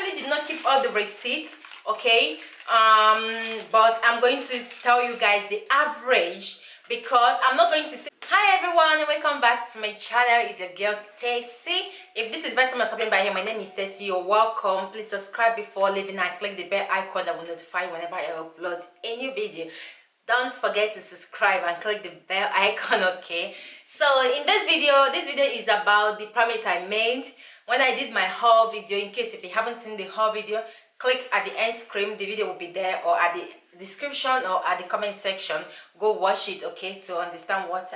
actually did not keep all the receipts, okay, but I'm going to tell you guys the average, because I'm not going to say. Hi everyone, welcome back to my channel. It's your girl Tessy. If this is the first time I'm stopping by here, my name is Tessy. You're welcome. Please subscribe before leaving and click the bell icon that will notify you whenever I upload a new video. Don't forget to subscribe and click the bell icon, okay? So in this video is about the promise I made when I did my haul video. In case if you haven't seen the haul video, click at the end screen, the video will be there, or at the description or at the comment section. Go watch it, okay, to understand what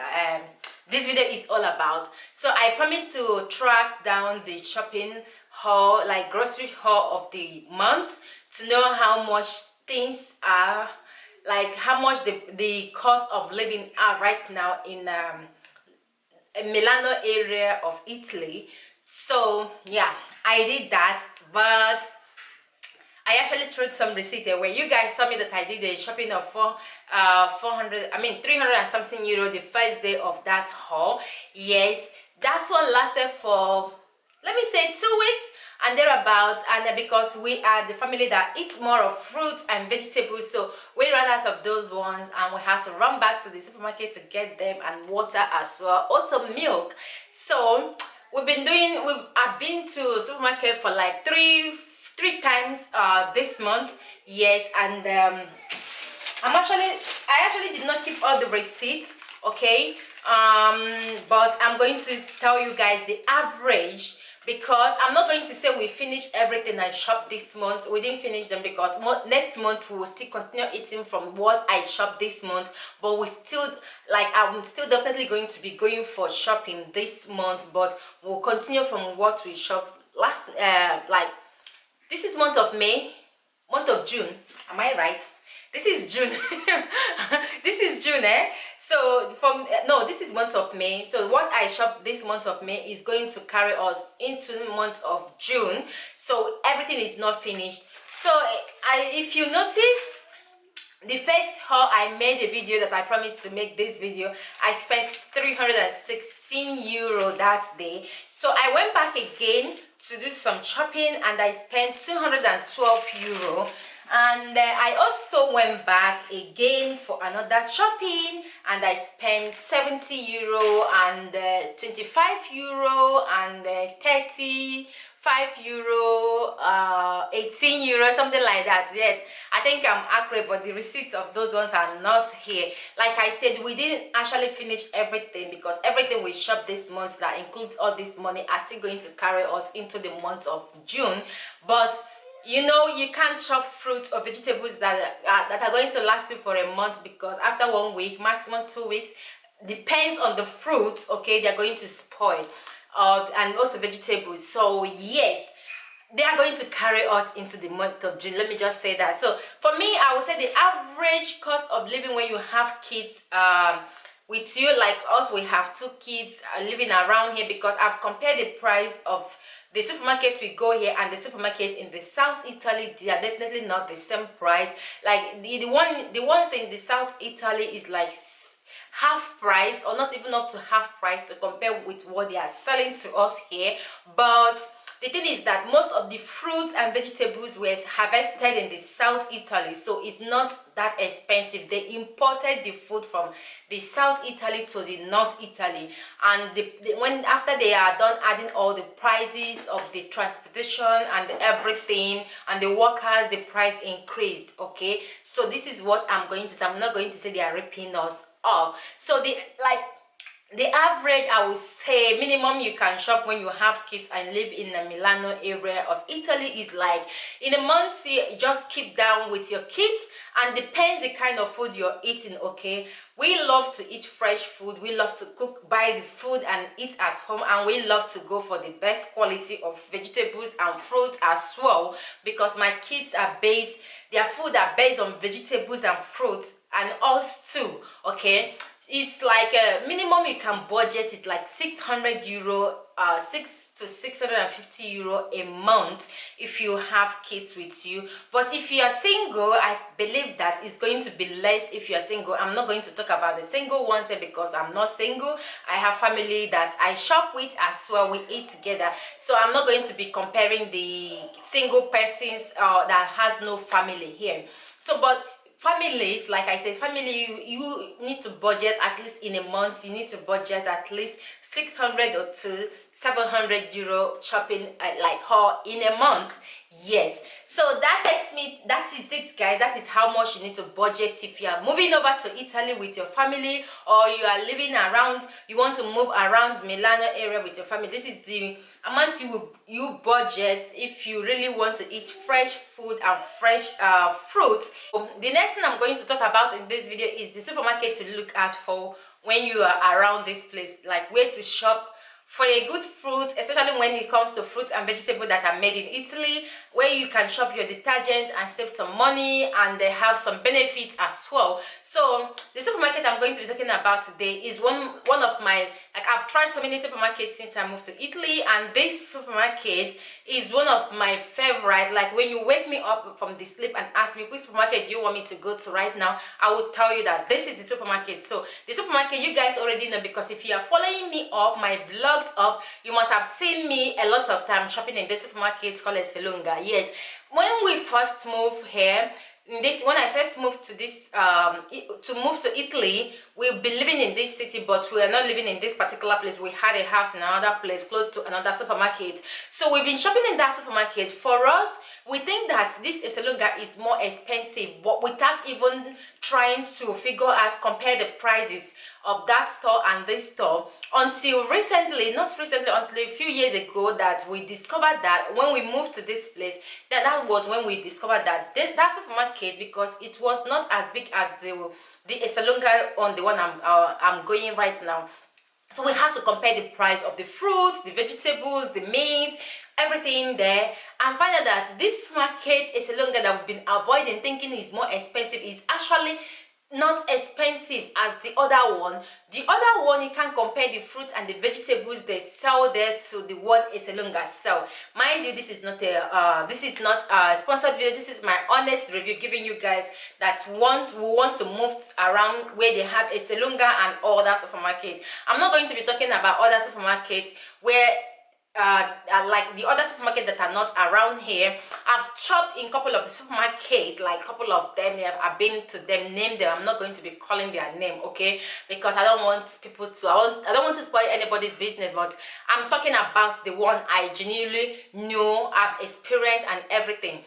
this video is all about. So I promised to track down the shopping haul, like grocery haul of the month, to know how much things are, like how much the cost of living are right now in Milano area of Italy. So yeah, I did that, but I actually threw some receipt there where you guys saw me that I did a shopping of 300 and something euro the first day of that haul. Yes, that one lasted for, let me say, 2 weeks and thereabouts, and because we are the family that eats more of fruits and vegetables, so we ran out of those ones and we had to run back to the supermarket to get them, and water as well, also milk. So I've been to supermarket for like three times this month. Yes, and I actually did not keep all the receipts, okay, but I'm going to tell you guys the average, because I'm not going to say we finished everything I shopped this month. We didn't finish them, because next month we will still continue eating from what I shopped this month, but we still, like, I'm still definitely going to be going for shopping this month, but we'll continue from what we shopped last, like, this is month of May, month of June, am I right? This is June. This is June, eh? So no, this is month of May. So what I shopped this month of May is going to carry us into the month of June. So everything is not finished. So if you noticed, the first haul I made a video that I promised to make this video, I spent 316 euro that day. So I went back again to do some shopping and I spent 212 euro. And I also went back again for another shopping and I spent 70 euro and 25 euro and 35 euro, 18 euro, something like that. Yes, I think I'm accurate, but the receipts of those ones are not here. Like I said, we didn't actually finish everything, because everything we shopped this month that includes all this money are still going to carry us into the month of June. But you know, you can't shop fruits or vegetables that are going to last you for a month, because after 1 week, maximum 2 weeks, depends on the fruits, okay, they're going to spoil, and also vegetables. So yes, they are going to carry us into the month of June. Let me just say that. So for me, I would say the average cost of living when you have kids with you, like us, we have 2 kids living around here, because I've compared the price of the supermarket we go here and the supermarket in the South Italy. They are definitely not the same price. Like the ones in the South Italy is like half price, or not even up to half price, to compare with what they are selling to us here. But the thing is that most of the fruits and vegetables were harvested in the South Italy, so it's not that expensive. They imported the food from the South Italy to the North Italy, and when after they are done adding all the prices of the transportation and everything and the workers, the price increased, okay? So this is what I'm going to say. I'm not going to say they are ripping us off. So the average, I would say, minimum you can shop when you have kids and live in the Milano area of Italy is like, in a month, you just keep down with your kids, and depends the kind of food you're eating, okay? We love to eat fresh food. We love to cook, buy the food and eat at home, and we love to go for the best quality of vegetables and fruits as well, because my kids are based, their food are based on vegetables and fruits, and us too, okay? It's like a minimum you can budget is like 600 euro, 6 to 650 euro a month if you have kids with you. But if you are single, I believe that it's going to be less if you are single. I'm not going to talk about the single ones here because I'm not single. I have family that I shop with as well. We eat together, so I'm not going to be comparing the single persons that has no family here. So but families, like I said, family, you need to budget at least in a month. You need to budget at least 600 or to 700 euro shopping like her in a month. Yes, so that takes me, that is it guys, that is how much you need to budget if you are moving over to Italy with your family, or you are living around, you want to move around Milano area with your family. This is the amount you budget if you really want to eat fresh food and fresh fruits. The next thing I'm going to talk about in this video is the supermarket to look out for when you are around this place, like where to shop for a good fruit, especially when it comes to fruits and vegetables that are made in Italy, where you can shop your detergents and save some money, and they have some benefits as well. So the supermarket I'm going to be talking about today is one of my, like, I've tried so many supermarkets since I moved to Italy, and this supermarket is one of my favorite. Like when you wake me up from the sleep and ask me which supermarket do you want me to go to right now, I will tell you that this is the supermarket. So the supermarket you guys already know, because if you are following me up my vlogs up, you must have seen me a lot of time shopping in this supermarket called Selunga. Yes, when we first moved here, when I first moved to this to Italy, we've been living in this city, but we are not living in this particular place. We had a house in another place close to another supermarket, so we've been shopping in that supermarket. For us, we think that this Eselunga is more expensive, but without even trying to figure out, compare the prices of that store and this store, until recently, not recently, until a few years ago, that we discovered that when we moved to this place, that was when we discovered that that supermarket, because it was not as big as the Eselunga on the one I'm going right now. So we had to compare the price of the fruits, the vegetables, the meats, everything there, and find out that this market is a longer that we've been avoiding, thinking is more expensive, is actually not expensive as the other one. The other one, you can compare the fruits and the vegetables they sell there to the one Eselunga sell. Mind you, this is not a sponsored video. This is my honest review, giving you guys that want to move around where they have Eselunga and other supermarkets. I'm not going to be talking about other supermarkets where like the other supermarket that are not around here. I've shopped in a couple of supermarkets, like a couple of them. I've been to them, named them. I'm not going to be calling their name, okay? Because I don't want people to, I don't want to spoil anybody's business, but I'm talking about the one I genuinely know, I've experienced and everything.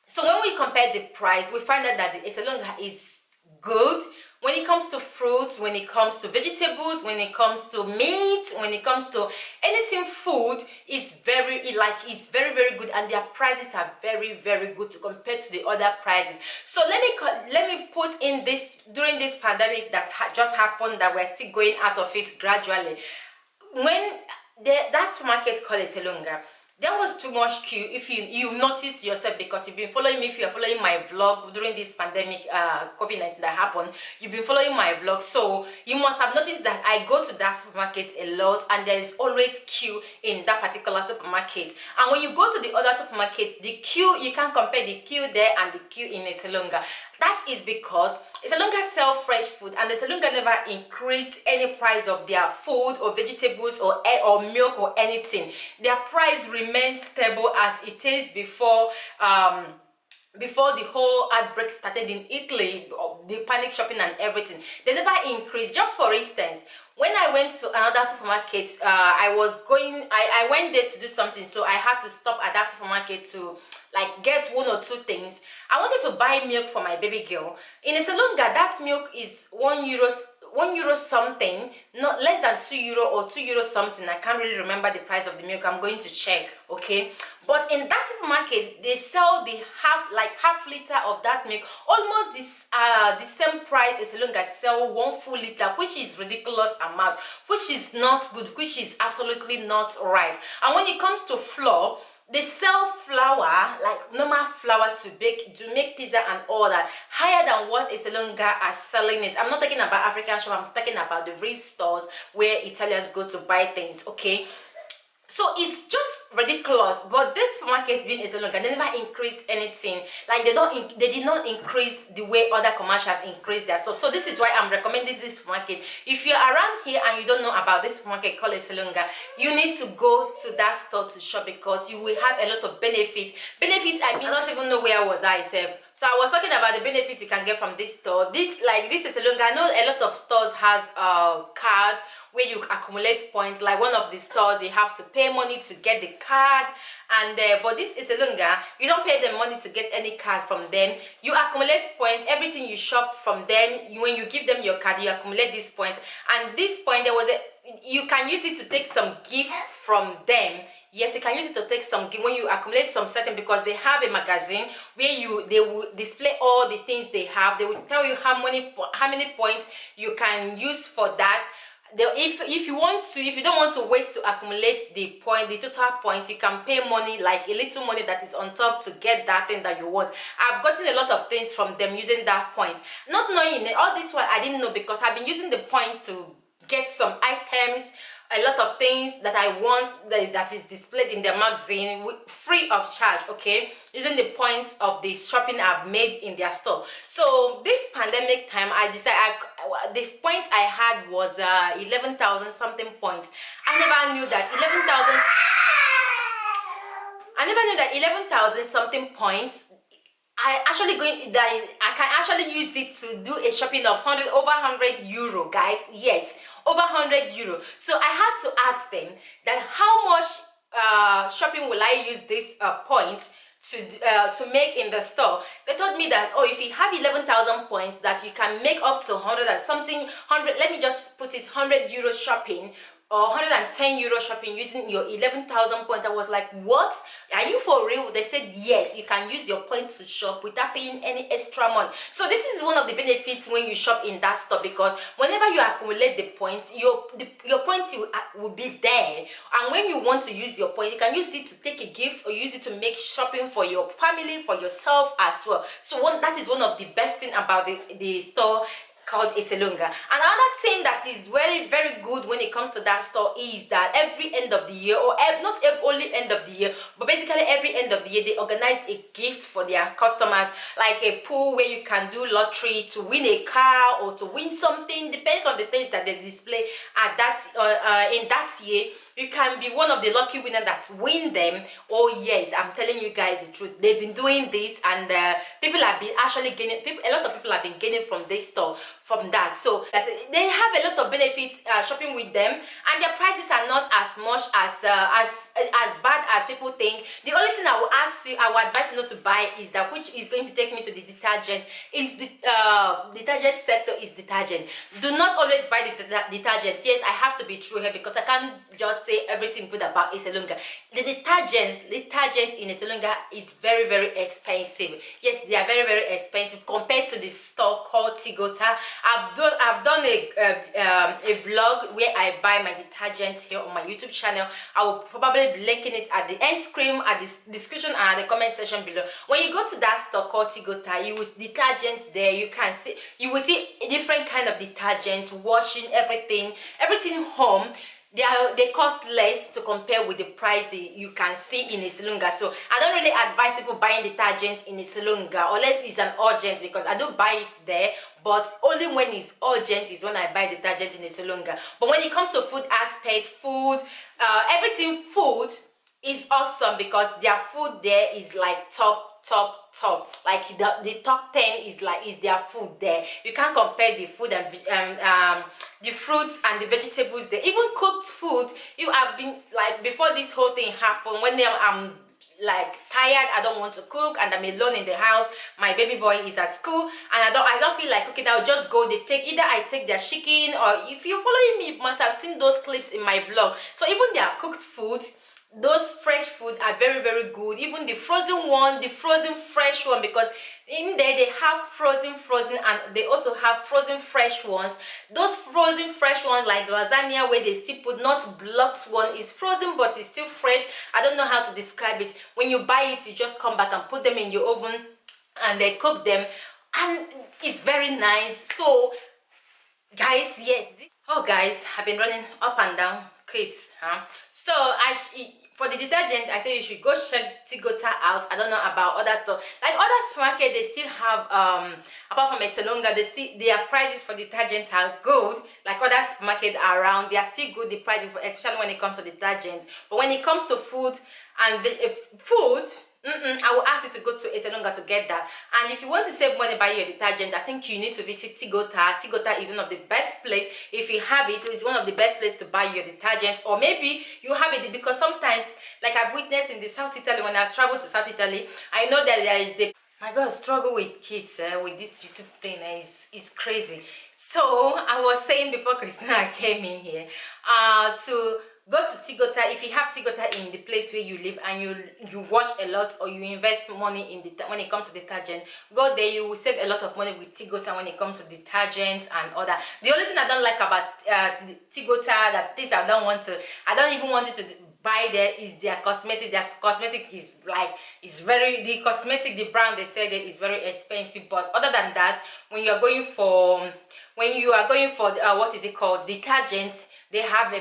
So when we compare the price, we find out that the Eselunga is good when it comes to fruits, when it comes to vegetables, when it comes to meat, when it comes to anything food. It's very very good, and their prices are very good to compare to the other prices. So let me put in this, during this pandemic that just happened, that we're still going out of it gradually. When that supermarket called Eselunga, there was too much queue. If you've noticed yourself, because you've been following me, if you're following my vlog during this pandemic COVID-19 that happened, you've been following my vlog, so you must have noticed that I go to that supermarket a lot, and there is always queue in that particular supermarket. And when you go to the other supermarket, the queue, you can't compare the queue there and the queue in Eselunga. That is because Eselunga sell fresh food, and Eselunga never increased any price of their food or vegetables or milk or anything. Their price remains stable as it is before before the whole outbreak started in Italy, the panic shopping and everything. They never increased. Just for instance, when I went to another supermarket, I went there to do something, so I had to stop at that supermarket to like get one or two things. I wanted to buy milk for my baby girl. In Eselunga, that milk is €1 something, not less than €2 or €2 something. I can't really remember the price of the milk. I'm going to check, okay? But in that supermarket, they sell the half liter of that milk almost the same price as Eselunga sell 1 full liter, which is ridiculous amount, which is not good, which is absolutely not right. And when it comes to flour, they sell flour, like normal flour to bake, to make pizza and all that, higher than what Eselunga are selling it. I'm not talking about African shop, I'm talking about the real stores where Italians go to buy things, okay? So it's just ridiculous. But this supermarket being a salon, they never increased anything. Like they did not increase the way other commercials increase their stuff. So this is why I'm recommending this supermarket. If you're around here and you don't know about this supermarket called a Salonga, you need to go to that store to shop, because you will have a lot of benefits. Benefits, I mean, I don't even know where was I self. So I was talking about the benefits you can get from this store. This is a Salonga. I know a lot of stores has cards where you accumulate points. Like one of the stores, you have to pay money to get the card, and but this is a Lunga, you don't pay them money to get any card from them. You accumulate points. Everything you shop from them, when you give them your card, you accumulate these points. And this point, you can use it to take some gifts from them. Yes, you can use it to take some when you accumulate some certain, because they have a magazine where they will display all the things they have. They will tell you how many points you can use for that. If you don't want to wait to accumulate the total points, you can pay money, like a little money that is on top, to get that thing that you want. I've gotten a lot of things from them using that point, not knowing all this one. I didn't know, because I've been using the point to get some items, a lot of things that I want that is displayed in the magazine free of charge, okay, using the points of the shopping I've made in their store. So this pandemic time, I decided the points I had was 11,000 something points. I never knew that 11,000 something points. I can actually use it to do a shopping of over 100 euro, guys. Yes, over 100 euro. So I had to ask them that how much shopping will I use this points to make in the store. They told me that, oh, if you have 11,000 points, that you can make up to 100 and something, 100, let me just put it, 100 euro shopping or 110 euro shopping using your 11,000 points. I was like, what? Are you for real? They said yes, you can use your points to shop without paying any extra money. So this is one of the benefits when you shop in that store, because whenever you accumulate the points, your points will be there, and when you want to use your point, you can use it to take a gift or use it to make shopping for your family, for yourself as well. So that is one of the best thing about the store called Eselunga. Another thing that is very, very good when it comes to that store is that every end of the year, or not only end of the year, but basically every end of the year, they organize a gift for their customers, like a pool where you can do lottery to win a car or to win something. Depends on the things that they display at that in that year. You can be one of the lucky winners that win them. Oh yes, I'm telling you guys the truth. They've been doing this, and people have been actually gaining. A lot of people have been gaining from this store, from that. So that they have a lot of benefits shopping with them, and their prices are not as much as bad as people think. The only thing I will advise you not to buy is that, which is going to take me to the detergent, is the detergent sector is detergent. Do not always buy the detergents. Yes, I have to be true here, because I can't just say everything good about Eselunga. The detergents in Eselunga is very, very expensive. Yes, they are very, very expensive compared to the store called Tigota. I've done a vlog where I buy my detergent here on my YouTube channel. I will probably be linking it at the end screen, at the description, and at the comment section below. When you go to that store called Tigota, you will detergents there. You will see a different kind of detergent, washing everything home. They cost less to compare with the price you can see in Isilunga. So I don't really advise people buying detergents in Isilunga unless it's an urgent, because I do buy it there, but only when it's urgent is when I buy detergent in Isilunga. But when it comes to food aspect, everything food is awesome, because their food there is like top. Like the top 10 is their food there. You can't compare the food and the fruits and the vegetables there. Even cooked food, you have been like, before this whole thing happened, when I'm like tired, I don't want to cook, and I'm alone in the house, my baby boy is at school, and I don't feel like cooking, I'll just go. Either I take their chicken, or if you're following me, you must have seen those clips in my vlog. So even their cooked food Those fresh food are very, very good. Even the frozen one, the frozen fresh one, because in there they have frozen and they also have frozen fresh ones. Those frozen fresh ones, like lasagna, where they still put, not blocked one, is frozen but it's still fresh. I don't know how to describe it. When you buy it, you just come back and put them in your oven and they cook them, and it's very nice. So guys, yes, oh guys, I've been running up and down kids, huh? So for the detergent, I say you should go check Tigota out. I don't know about other stuff, like other supermarket, they still have apart from Eselonga, they still, their prices for detergents are good. Like other supermarket around, they are still good, the prices, for especially when it comes to detergents. But when it comes to food and food, I will ask you to go to Eselonga to get that. And if you want to save money buying your detergent, I think you need to visit Tigota. Tigota is one of the best place. If you have it, it's one of the best place to buy your detergent. Or maybe you have it, because sometimes, like I've witnessed in the South Italy, when I travel to South Italy, I know that there is the, my God, struggle with kids with this YouTube thing is crazy. So I was saying before Christina came in here to go to Tigota. If you have Tigota in the place where you live and you wash a lot, or you invest money in when it comes to detergent, go there. You will save a lot of money with Tigota when it comes to detergents and all that. The only thing I don't like about Tigota, that this I don't even want you to buy there, is their cosmetic. Their cosmetic is like, it's very, the cosmetic, the brand they say that is very expensive. But other than that, when you are going for what is it called, detergents, they have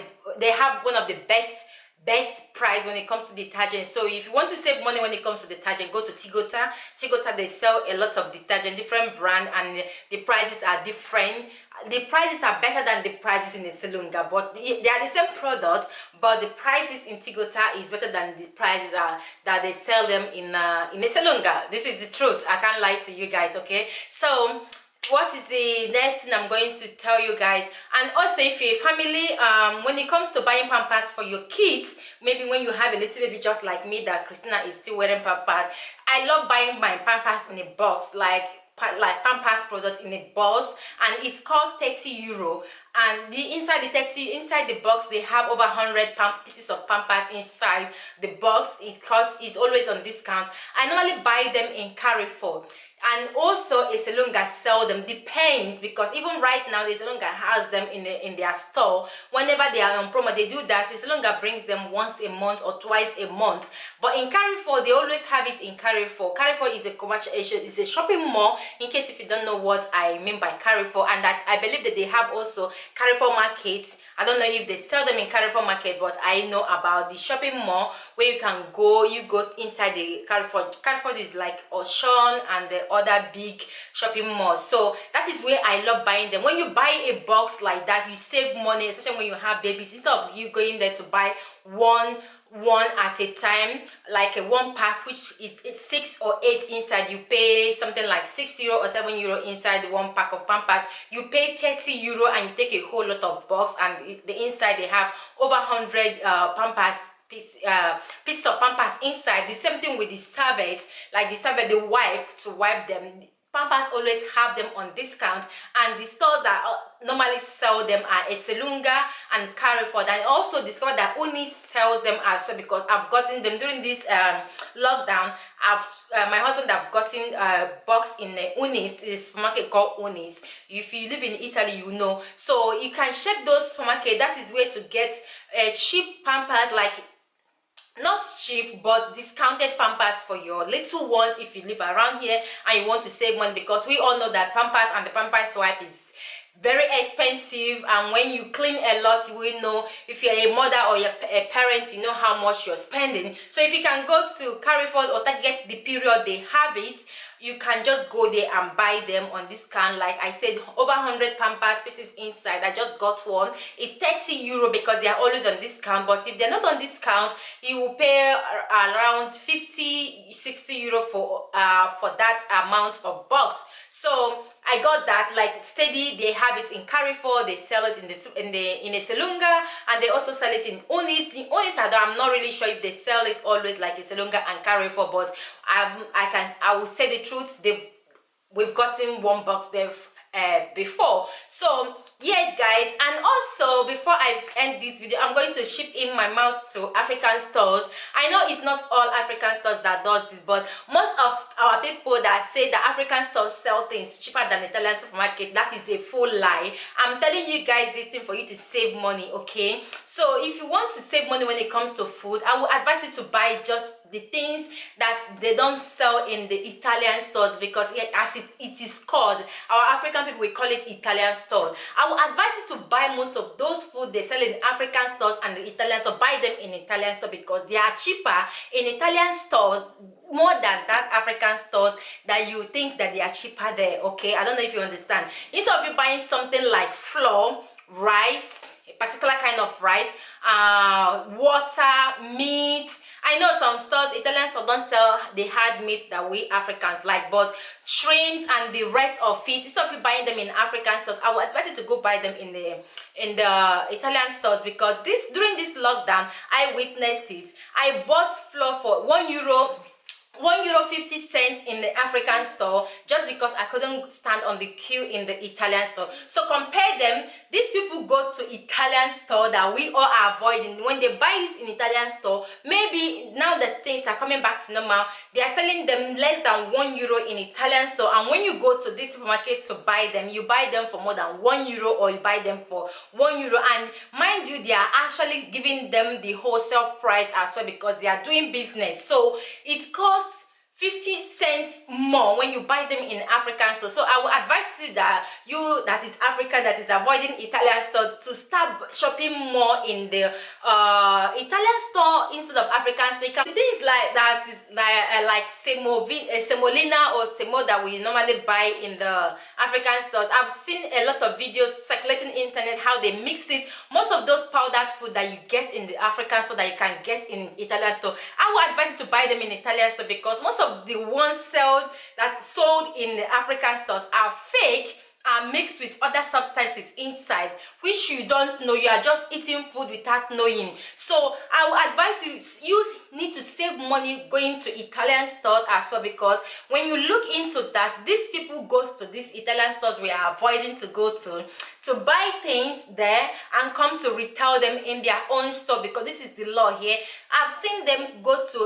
one of the best price when it comes to detergent. So if you want to save money when it comes to detergent, go to Tigota. Tigota, they sell a lot of detergent, different brand, and the prices are different. The prices are better than the prices in the Selunga, but they are the same product, but the prices in Tigota is better than the prices that they sell them in the Selunga. This is the truth. I can't lie to you guys, okay? So what is the next thing I'm going to tell you guys? And also, if you're a family, when it comes to buying pampers for your kids, maybe when you have a little baby just like me, that Christina is still wearing pampers, I love buying my pampers in a box, like pampers products in a box, and it costs 30 euro. And inside the box, they have over 100 pieces of pampers inside the box. It's always on discount. I normally buy them in Carrefour. And also Eselunga sell them, depends, because even right now Eselunga has them in their store. Whenever they are on promo, they do that. Eselunga brings them once a month or twice a month. But in Carrefour, they always have it in Carrefour. Carrefour is a commercial, is a shopping mall, in case if you don't know what I mean by Carrefour. And that I believe that they have also Carrefour markets. I don't know if they sell them in Carrefour market, but I know about the shopping mall where you can go. You go inside the Carrefour. Carrefour is like Auchan and the other big shopping malls. So that is where I love buying them. When you buy a box like that, you save money, especially when you have babies. Instead of you going there to buy one at a time, like a one pack, which is 6 or 8 inside, you pay something like 6 euro or 7 euro inside the one pack of pampers. You pay 30 euro and you take a whole lot of box, and the inside they have over 100 pampers pieces of pampers inside. The same thing with the serviettes, like the serviette, the wipe to wipe them. Pampers always have them on discount, and the stores that normally sell them are Eselunga and Carrefour. And I also discovered that Unis sells them as well, because I've gotten them during this lockdown. My husband have gotten a box in Unis, a supermarket called Unis. If you live in Italy, you know. So you can check those supermarket. That is where to get cheap pampers, like not cheap but discounted pampers for your little ones if you live around here and you want to save money, because we all know that pampers and the pampers wipe is very expensive, and when you clean a lot, you will know. If you're a mother or you're a parent, you know how much you're spending. So if you can go to Carrefour or Target, the period they have it, you can just go there and buy them on discount. Like I said, over 100 pampers pieces inside. I just got one. It's 30 euro because they are always on discount, but if they're not on discount, you will pay around 50-60 euro for that amount of box. So I got that, like steady. They have it in Carrefour, they sell it in the Selunga, and they also sell it in Unis. In Unis, I'm not really sure if they sell it always like a Selunga and Carrefour, but I will say the truth, we've gotten one box there before. So yes guys, and also before I end this video, I'm going to ship in my mouth to African stores. I know it's not all African stores that does this, but most of our people that say that African stores sell things cheaper than Italian supermarket, that is a full lie. I'm telling you guys this thing for you to save money, okay? So if you want to save money when it comes to food, I would advise you to buy just the things that they don't sell in the Italian stores, because as it is called, our African people, we call it Italian stores. I would advise you to buy most of those food they sell in African stores and the Italian store. Buy them in Italian store because they are cheaper in Italian stores more than that African stores that you think that they are cheaper there, okay? I don't know if you understand. Instead of you buying something like flour, rice, a particular kind of rice, water, meat. I know some stores, Italian stores, don't sell the hard meat that we Africans like, but shrimps and the rest of it, instead of you buying them in African stores, I would advise you to go buy them in the Italian stores, because during this lockdown, I witnessed it. I bought flour for €1, €1.50 in the African store, just because I couldn't stand on the queue in the Italian store. So compare them. These people go to Italian store that we all are avoiding. When they buy it in Italian store, maybe now that things are coming back to normal, they are selling them less than €1 in Italian store. And when you go to this supermarket to buy them, you buy them for more than €1, or you buy them for €1. And mind you, they are actually giving them the wholesale price as well, because they are doing business. So it costs 50 cents more when you buy them in African store. So I would advise you that is African, that is avoiding Italian store, to start shopping more in the Italian store instead of African store. You can things like that is like semolina or semo that we normally buy in the African stores. I've seen a lot of videos circulating internet how they mix it. Most of those powdered food that you get in the African store that you can get in Italian store, I would advise you to buy them in Italian store, because most of the ones sold in the African stores are fake, are mixed with other substances inside, which you don't know. You are just eating food without knowing. So I would advise you need to save money going to Italian stores as well, because when you look into that, these people goes to these Italian stores we are avoiding to go to buy things there and come to retail them in their own store, because this is the law here. I've seen them go to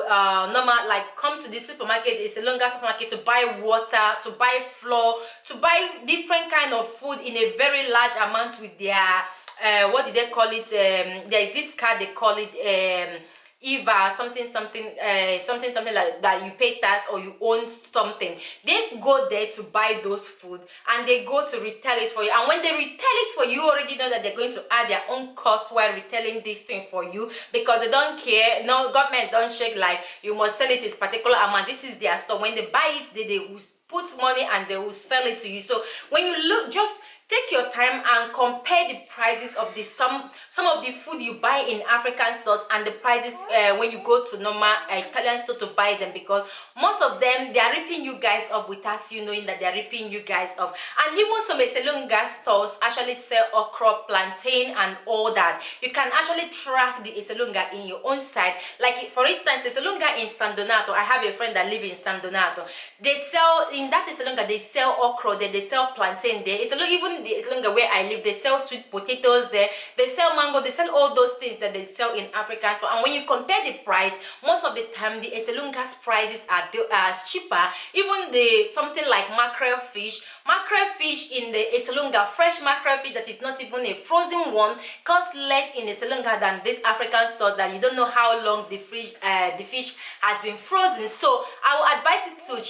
normal, like come to the supermarket, it's a longer supermarket, to buy water, to buy flour, to buy different kind of food in a very large amount with their what do they call it, there is this card they call it Eva something like that. You pay tax or you own something. They go there to buy those food and they go to retail it for you, and when they retail it for you, already know that they're going to add their own cost while retailing this thing for you, because they don't care. No, government don't check like you must sell it this particular amount. This is their store. When they buy it, they will put money and they will sell it to you. So when you look, just take your time and compare the prices of some of the food you buy in African stores and the prices when you go to normal Italian store to buy them, because most of them, they are ripping you guys off without you knowing that they are ripping you guys off. And even some Eselunga stores actually sell okra, plantain and all that. You can actually track the Eselunga in your own site. Like for instance, Eselunga in San Donato, I have a friend that lives in San Donato. They sell, in that Eselunga, they sell okra there, they sell plantain there. Even the Eselunga where I live, they sell sweet potatoes there, they sell mango, they sell all those things that they sell in African store. And when you compare the price, most of the time the Eselunga's prices are cheaper. Even the something like mackerel fish in the Eselunga, fresh mackerel fish that is not even a frozen one, costs less in Eselunga than this African store that you don't know how long the fish has been frozen. So I will advise you to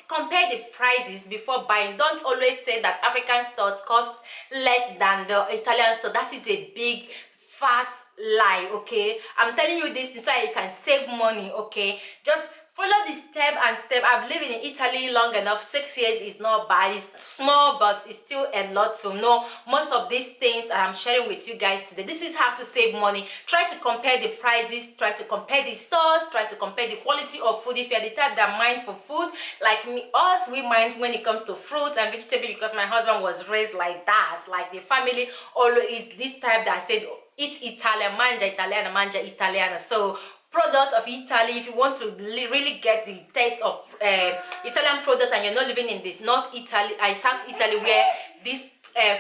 compare the prices before buying. Don't always say that African stores cost less than the Italian store. That is a big fat lie, okay? I'm telling you this so you can save money, okay? Just follow the step and step. I've lived in Italy long enough. 6 years is not bad. It's small, but it's still a lot to know most of these things that I'm sharing with you guys today. This is how to save money. Try to compare the prices, try to compare the stores, try to compare the quality of food. If you're the type that mind for food, like me, we mind when it comes to fruits and vegetables, because my husband was raised like that. Like the family always is this type that said, eat Italian, mangia Italiana. So product of Italy, if you want to really get the taste of Italian product and you're not living in this North Italy, South Italy, where these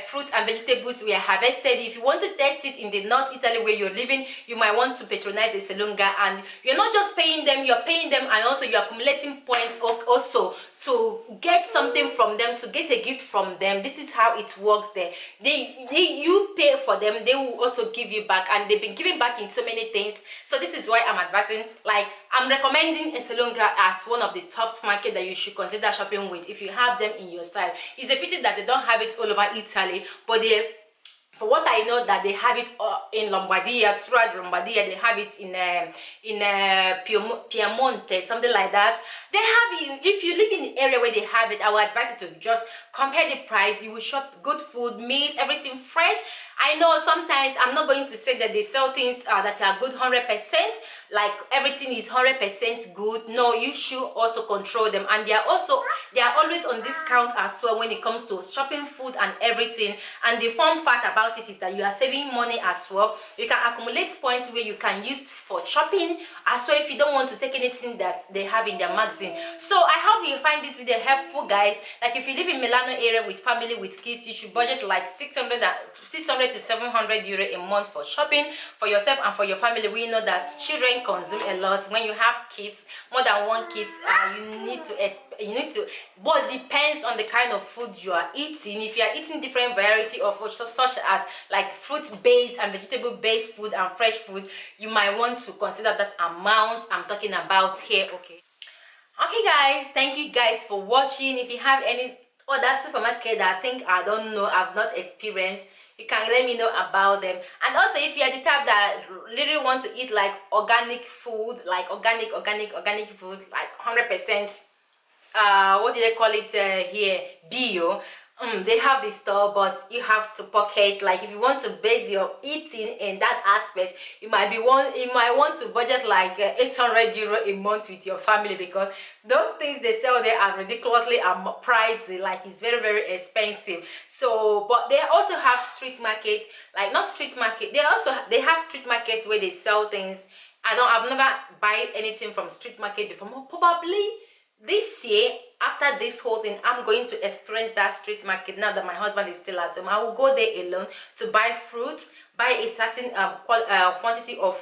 fruits and vegetables were harvested. If you want to test it in the North Italy where you're living, you might want to patronize Esselunga, and you're not just paying them, you're paying them, and also you're accumulating points also to get something from them, to get a gift from them. This is how it works there. You pay for them, they will also give you back, and they've been giving back in so many things. So this is why I'm advising, like I'm recommending Esselunga as one of the top market that you should consider shopping with if you have them in your side. It's a pity that they don't have it all over Italy, but for what I know, that they have it in Lombardia, throughout Lombardia. They have it in Piemonte, something like that. They have it. If you live in the area where they have it, I would advise you to just compare the price. You will shop good food, meat, everything fresh. I know sometimes I'm not going to say that they sell things that are good 100%, like everything is 100% good. No, you should also control them, and they are always on discount as well when it comes to shopping food and everything. And the fun fact about it is that you are saving money as well. You can accumulate points where you can use for shopping as well if you don't want to take anything that they have in their magazine. So I hope you find this video helpful, guys. Like if you live in Milano area with family, with kids, you should budget like 600 to 700 euro a month for shopping for yourself and for your family. We know that children consume a lot. When you have kids, more than one kids, you need to, but it depends on the kind of food you are eating. If you are eating different variety of food, such as like fruit based and vegetable based food and fresh food, you might want to consider that amount I'm talking about here. Okay guys, thank you guys for watching. If you have any other supermarket that I think I don't know, I've not experienced, you can let me know about them. And also, if you're the type that really want to eat like organic food, like organic food, like 100%, what do they call it here, bio, they have this store, but you have to pocket. Like if you want to base your eating in that aspect, you might want to budget like 800 euro a month with your family, because those things they sell there are ridiculously pricey. Like it's very expensive. So, but they also have street markets, like not street market, they have street markets where they sell things. I've never buy anything from street market before. Probably this year, after this whole thing, I'm going to experience that street market. Now that my husband is still at home, I will go there alone to buy fruits, buy a certain quantity of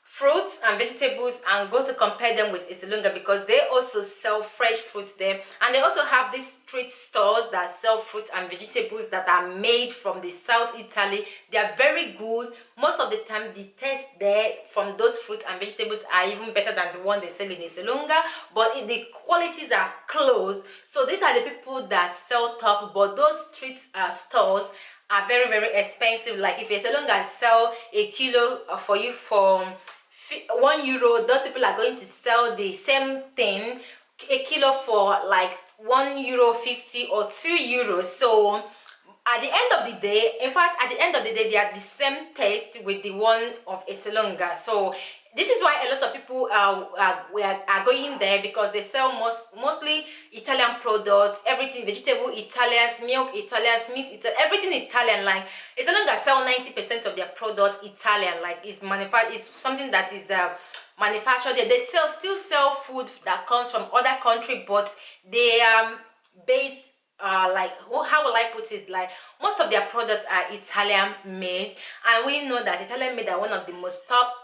fruits and vegetables, and go to compare them with Esselunga, because they also sell fresh fruits there. And they also have these street stores that sell fruits and vegetables that are made from the South Italy. They are very good. Most of the time the taste there from those fruits and vegetables are even better than the one they sell in Esselunga, but the qualities are close. So these are the people that sell top, but those street stores are very expensive. Like if Esselunga sell a kilo for you for €1, those people are going to sell the same thing, a kilo, for like €1.50 or €2. So at the end of the day, in fact, at the end of the day, they are the same taste with the one of Esselunga. So this is why a lot of people are going there, because they sell mostly Italian products, everything, vegetable Italians, milk Italians, meat Italian, everything Italian. Like Esselunga sell 90% of their products Italian. Like it's manufactured, it's something that is manufactured there. They still sell food that comes from other country, but they are based like, how will I put it, like most of their products are Italian made, and we know that Italian made are one of the most top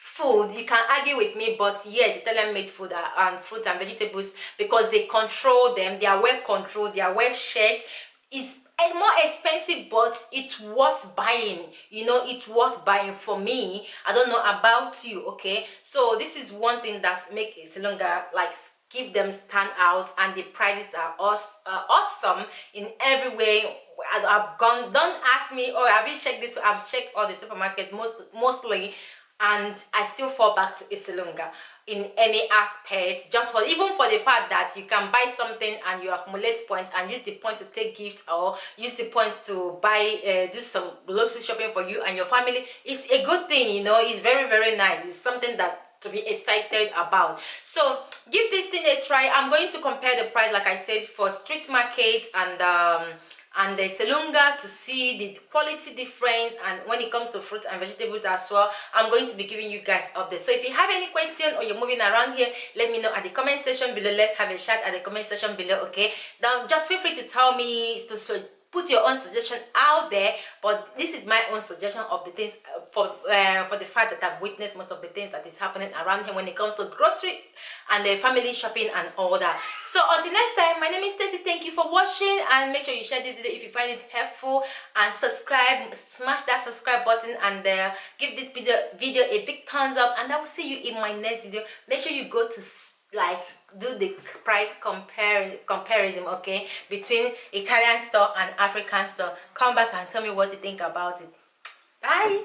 food. You can argue with me, but yes, Italian made food and fruits and vegetables, because they control them, they are well controlled, they are well checked. It's more expensive, but it's worth buying. You know, it's worth buying for me. I don't know about you. Okay, so this is one thing that makes Esselunga like give them stand out, and the prices are awesome in every way. I've gone, don't ask me, oh, have you checked this? I've checked all the supermarket mostly, and I still fall back to Esselunga in any aspect, just for even for the fact that you can buy something and you accumulate points and use the point to take gifts, or use the points to buy do some grocery shopping for you and your family. It's a good thing, you know. It's very nice. It's something that to be excited about. So give this thing a try. I'm going to compare the price, like I said, for street market and there's Selunga to see the quality difference, and when it comes to fruits and vegetables as well. I'm going to be giving you guys updates. So if you have any question or you're moving around here, let me know at the comment section below. Let's have a chat at the comment section below, okay? Now just feel free to tell me, so put your own suggestion out there, but this is my own suggestion of the things for the fact that I've witnessed most of the things that is happening around here when it comes to grocery and family shopping and all that. So until next time, my name is Tessy. Thank you for watching, and make sure you share this video if you find it helpful, and subscribe, smash that subscribe button, and give this video a big thumbs up, and I will see you in my next video. Make sure you go to like do the price comparison, okay, between Italian store and African store. Come back and tell me what you think about it. Bye.